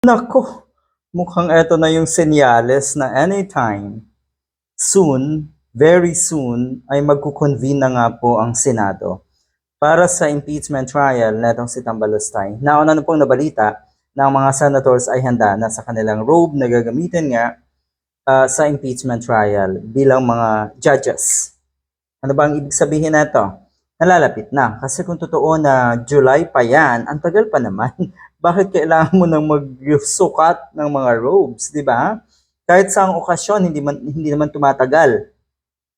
Naku, mukhang eto na yung senyales na anytime, soon, very soon, ay magkukonvene na nga po ang Senado para sa impeachment trial netong si Tambalostay. Nauna na pong nabalita na ang mga senators ay handa na sa kanilang robe na gagamitin nga sa impeachment trial bilang mga judges. Ano ba ang ibig sabihin nito? Nalalapit na. Kasi kung totoo na July pa yan, ang tagal pa naman. Bakit kailangan mo nang magsukat ng mga robes, di ba? Kahit sa okasyon, hindi naman tumatagal.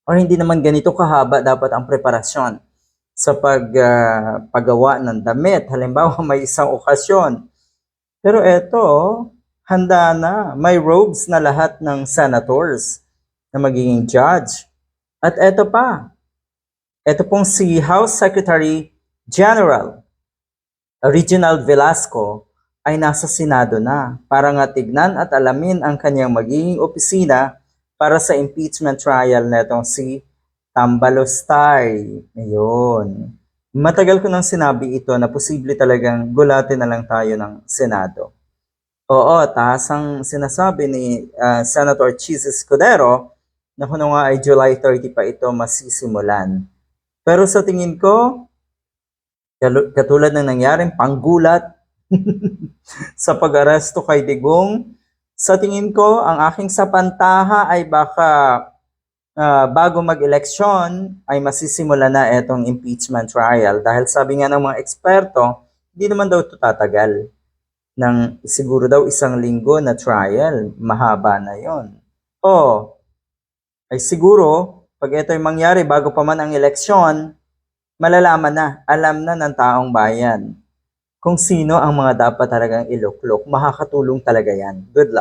O hindi naman ganito kahaba dapat ang preparasyon sa paggawa ng damit. Halimbawa, may isang okasyon. Pero eto, handa na. May robes na lahat ng senators na magiging judge. At eto pa, ito pong si House Secretary General Reginald Velasco ay nasa Senado na para nga tignan at alamin ang kanyang magiging opisina para sa impeachment trial netong si Tambalostay. Ayun. Matagal ko nang sinabi ito na posible talagang gulatin na lang tayo ng Senado. Oo, taas ang sinasabi ni Senator Chis Escudero na kung nga ay July 30 pa ito masisimulan. Pero sa tingin ko, katulad ng nangyaring panggulat sa pag-aresto kay Digong, sa tingin ko, ang aking sapantaha ay baka bago mag-eleksyon ay masisimula na itong impeachment trial. Dahil sabi nga ng mga eksperto, hindi naman daw ito tatagal. Ng siguro daw 1 linggo na trial, mahaba na yon. O, ay siguro, pag ito ay mangyari bago pa man ang eleksyon, malalaman na, alam na ng taong bayan kung sino ang mga dapat talagang iluklok. Makakatulong talaga yan. Good luck.